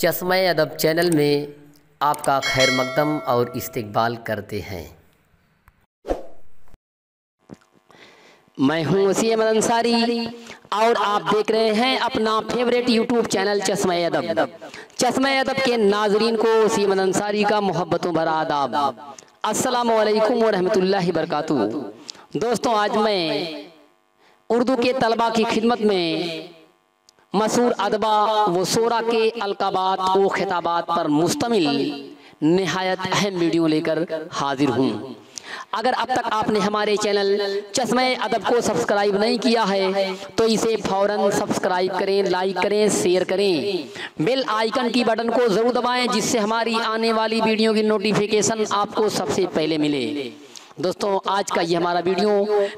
चश्मा-ए अदब चैनल में आपका खैर मकदम और इस्तकबाल करते हैं। मैं हूं वसीम अंसारी और आप देख रहे हैं अपना फेवरेट यूट्यूब चैनल चश्मा-ए अदब। चश्मा-ए अदब के नाजरीन को वसीम अंसारी का मोहब्बतों भरा आदाब। अस्सलामु अलैकुम व रहमतुल्लाहि बरकातुहू। दोस्तों, आज मैं उर्दू के तलबा की खिदमत में मशहूर अदबा व शोरा के अलकाबात व खिताबात पर मुश्तमिल निहायत अहम वीडियो लेकर हाजिर हूँ। अगर अब तक आपने हमारे चैनल चश्मा-ए अदब को सब्सक्राइब नहीं किया है तो इसे फौरन सब्सक्राइब करें, लाइक करें, शेयर करें, बेल आइकन की बटन को ज़रूर दबाएं जिससे हमारी आने वाली वीडियो की नोटिफिकेशन आपको सबसे पहले मिले। दोस्तों, आज का ये हमारा वीडियो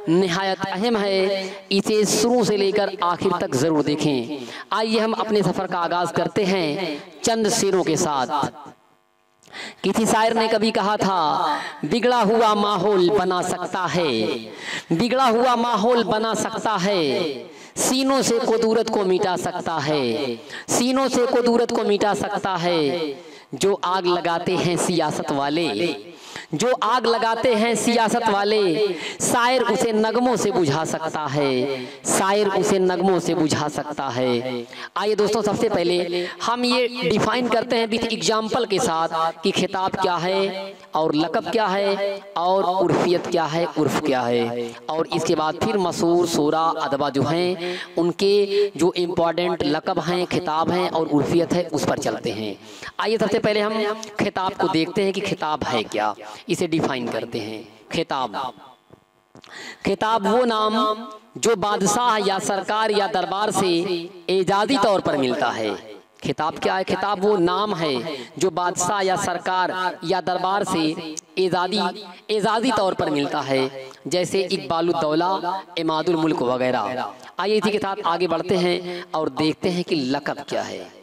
निहायत अहम है, इसे शुरू से लेकर आखिर तक ज़रूर देखें। आइए हम अपने सफ़र का आगाज़ करते हैं चंद शेरों के साथ। किसी शायर ने कभी कहा था, बिगड़ा हुआ माहौल बना सकता है, बिगड़ा हुआ माहौल बना सकता है, सीनों से कुदरत को मिटा सकता है, सीनों से कुदरत को मिटा सकता है। जो आग लगाते हैं सियासत वाले, जो आग लगाते हैं सियासत वाले, शायर उसे नगमों से बुझा सकता है, शायर उसे नगमों से बुझा सकता है। आइए दोस्तों, सबसे पहले हम ये डिफाइन करते हैं विद एग्जाम्पल के साथ कि खिताब क्या है और लक़ब क्या है और उर्फियत क्या है, उर्फ क्या है, और इसके बाद फिर मशहूर शोरा अदबा जो हैं उनके जो इम्पोर्टेंट लक़ब हैं, खिताब हैं और उर्फियत है, उस पर चलते हैं। आइए सबसे पहले हम खिताब को देखते हैं कि खिताब है क्या, इसे डिफाइन करते हैं। खिताब, खिताब वो नाम जो बादशाह या सरकार या दरबार से एजाजी तौर पर मिलता है। खिताब क्या है? खिताब वो नाम है जो बादशाह या सरकार या दरबार से एजाजी तौर पर मिलता है, जैसे इक़बालुद्दौला, इमादुल मुल्क वगैरह। आइए इसी के साथ आगे बढ़ते हैं और देखते हैं कि लक़ब क्या है।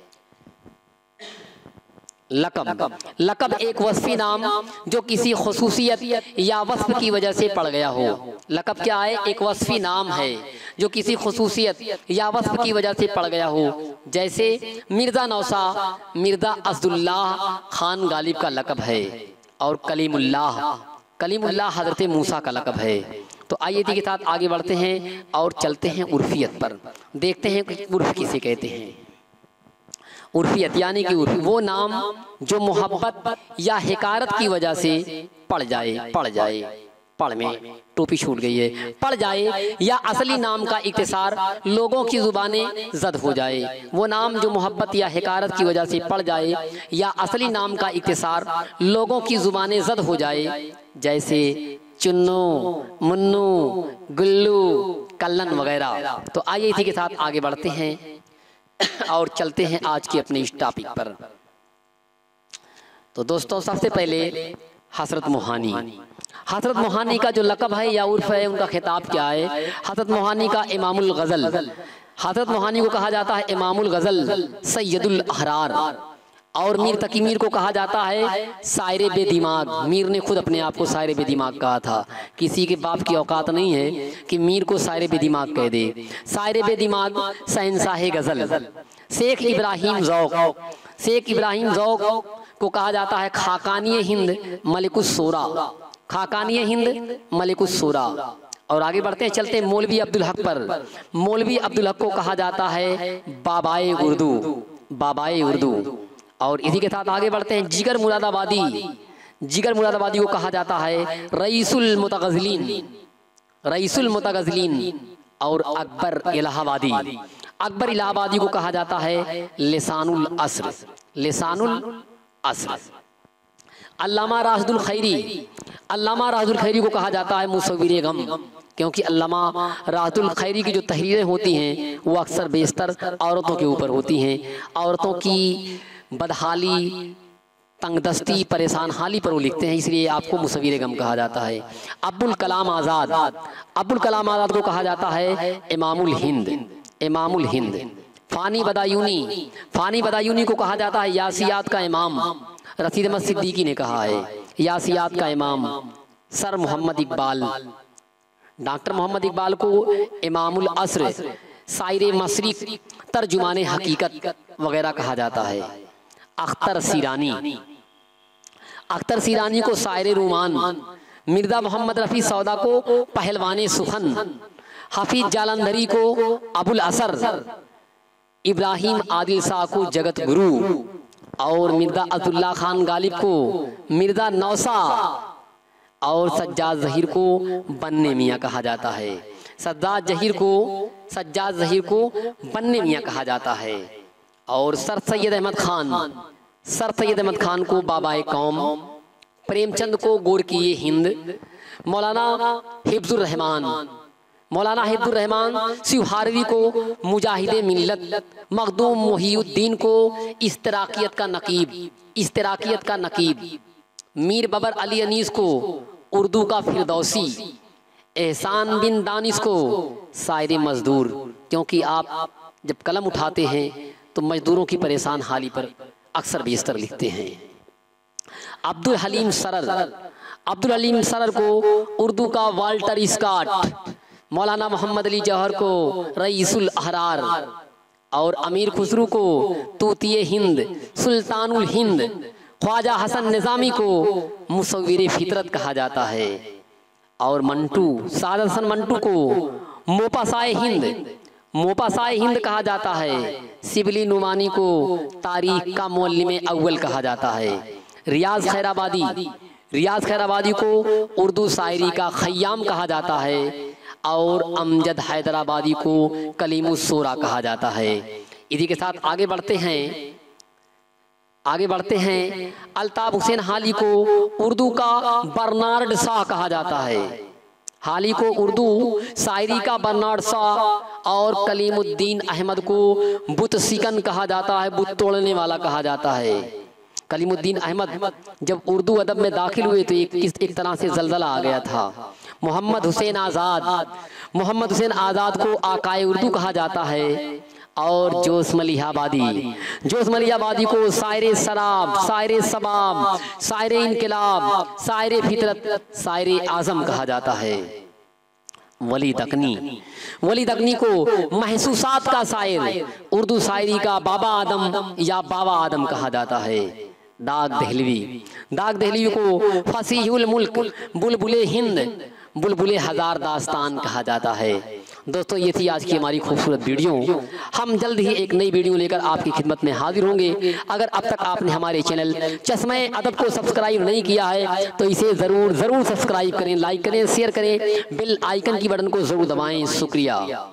लक़ब, लक़ब एक वस्फ़ी नाम जो किसी ख़ुसूसियत या वस्फ़ की वजह से पड़ गया हो। लक़ब क्या है? एक वस्फ़ी नाम है जो किसी ख़ुसूसियत या वस्फ़ की वजह से पड़ गया हो, जैसे मिर्ज़ा नौसा, मिर्ज़ा असदुल्लाह खान गालिब का लक़ब है, और कलीमुल्लाह, कलीमुल्लाह हज़रत मूसा का लक़ब है। तो आइए इसी के साथ आगे बढ़ते हैं और चलते हैं उर्फियत पर, देखते हैं कि उर्फ किसे कहते हैं। उर्फियत यानी कि उर्फ वो नाम जो मोहब्बत या हिकारत की वजह से पड़ जाए, पढ़ में टोपी छूट गई है, पड़ जाए, या असली नाम का इख्तिसार लोगों की ज़ुबानें ज़द हो जाए। वो नाम जो मोहब्बत या हिकारत की वजह से पड़ जाए या असली नाम का इख्तिसार लोगों की ज़ुबानें ज़द हो जाए, जैसे चुन्नू, मुन्नू, गुल्लू, कल्लन वगैरह। तो आइए इसी के साथ आगे बढ़ते हैं और चलते हैं आज के अपने इस टॉपिक पर। तो दोस्तों, सबसे पहले हज़रत मोहानी, हज़रत मोहानी का जो लक़ब है या उर्फ है, उनका खिताब क्या है? हज़रत मोहानी का इमामुल गज़ल, हज़रत मोहानी को कहा जाता है इमामुल गज़ल, सैयदुल अहरार, और मीर तकी मीर को कहा जाता है शायर बेदिमाग। मीर ने खुद अपने आप को शायर बेदिमाग कहा था। किसी के बाप की औकात नहीं है कि मीर को शायर बेदिमाग कह दे। शायर बेदिमाग, शहंशाह गज़ल, शेख इब्राहिम ज़ौक़, शेख इब्राहिम ज़ौक़ को कहा जाता है खाकानी हिंद मलिकुस शोरा, खाकानी हिंद मलिकुस शोरा। और आगे बढ़ते हैं, चलते हैं मौलवी अब्दुल हक पर। मौलवी अब्दुल हक को कहा जाता है बाबाए उर्दू, बाबाए उर्दू। और इसी के साथ आगे बढ़ते हैं, जिगर मुरादाबादी, जिगर मुरादाबादी को कहा जाता है रईसुल मुतगज़लिन, रईसुल मुतगज़लिन। और अकबर इलाहाबादी, अकबर इलाहाबादी को कहा जाता है लिसानुल अस्र, लिसानुल अस्र। अल्लामा राशिदुल खैरी, अल्लामा राशिदुल खैरी को कहा जाता है मुसव्विरे गम, क्योंकि अल्लामा राशिदुल खैरी की जो तहरीरें होती हैं वो अक्सर बेशतर औरतों के ऊपर होती हैं, औरतों की बदहाली, तंगदस्ती, परेशान हाली पर वो लिखते हैं, इसलिए आपको मुसव्विरे गम कहा जाता है। अब्दुल कलाम आज़ाद, अब्दुल कलाम आज़ाद को कहा जाता है इमामुल हिंद, इमामुल हिंद। फ़ानी बदायूनी, फ़ानी बदायूनी को कहा जाता है यासियात का इमाम। रशीद अहमद सिद्दीकी ने कहा है यासियात का इमाम। सर मोहम्मद इकबाल, डॉक्टर मोहम्मद इकबाल को इमामुल अस्र, शायर मशरिक़, तर्जुमाने हकीकत वगैरह कहा जाता है। अख्तर सीरानी। अख्तर सीरानी को शायर रुमान, मिर्जा मोहम्मद रफ़ी सौदा को पहलवाने सुखन, हफीज जालंधरी को अबुल असर, इब्राहिम आदिल शाह को जगत गुरु और मिर्जा अब्दुल्ला खान गालिब को मिर्जा नौसा और सज्जाद ज़हीर को बन्ने मियाँ कहा जाता है। सज्जाद ज़हीर को बन्ने मियाँ कहा जाता है। और सर सैयद अहमद खान को बाबाए कौम, प्रेमचंद को गोरकीए हिंद, मौलाना हिफ्जुर रहमान सिवहारवी को मुजाहिदे मिल्लत, मखदूम मुहिउद्दीन को इस्तराकियत का नकीब, मीर बबर अली अनीस को उर्दू का फिरदौसी, एहसान बिन दानिश को शायर मजदूर, क्योंकि आप जब कलम उठाते हैं तो मजदूरों की परेशान हाली पर अक्सर बेशतर लिखते हैं। अब्दुल हलीम सरर को उर्दू का वाल्टर स्कॉट, मौलाना मोहम्मद अली जौहर को रईसुल अहरार और अमीर खुसरू को तूतिए हिंद, सुल्तानुल हिंद, ख्वाजा हसन निज़ामी को मुसव्विरे फितरत कहा जाता है। और सादत हसन मंटू को मोपासाए हिंद कहा जाता है। सिबली नुमानी को तारीख का मुअल्लिम अव्वल कहा जाता है। रियाज खैराबादी को उर्दू शायरी का खय्याम कहा जाता है और अमजद हैदराबादी को कलीमुस्सूरा कहा जाता है। इसी के साथ आगे बढ़ते हैं। अल्ताफ हुसैन हाली को उर्दू का बर्नार्ड शाह कहा जाता है। हाली को उर्दू शायरी का बर्नार्ड शाह और कलीमुद्दीन अहमद को बुत सिकन कहा जाता है, बुत तोड़ने वाला कहा जाता है। कलीमुद्दीन अहमद जब उर्दू अदब में दाखिल हुए तो एक तरह से जलजला आ गया था। मोहम्मद हुसैन आज़ाद को आकाए उर्दू कहा जाता है। और जोश मलिहाबादी को शायर शराब, शायर सबाब, शायर इनकलाब, शायर फितरत, शायर आज़म कहा जाता है। वली दकनी को महसूसात का शायर, उर्दू शायरी का बाबा आदम कहा जाता है। दाग दहलवी को फसीहुल मुल्क, बुलबुले हिंद, बुलबुले हजार दास्तान कहा जाता है। दोस्तों, ये थी आज की हमारी खूबसूरत वीडियो। हम जल्द ही एक नई वीडियो लेकर आपकी खिदमत में हाजिर होंगे। अगर अब तक आपने हमारे चैनल चश्मे अदब को सब्सक्राइब नहीं किया है तो इसे ज़रूर सब्सक्राइब करें, लाइक करें, शेयर करें, बेल आइकन की बटन को ज़रूर दबाएं। शुक्रिया।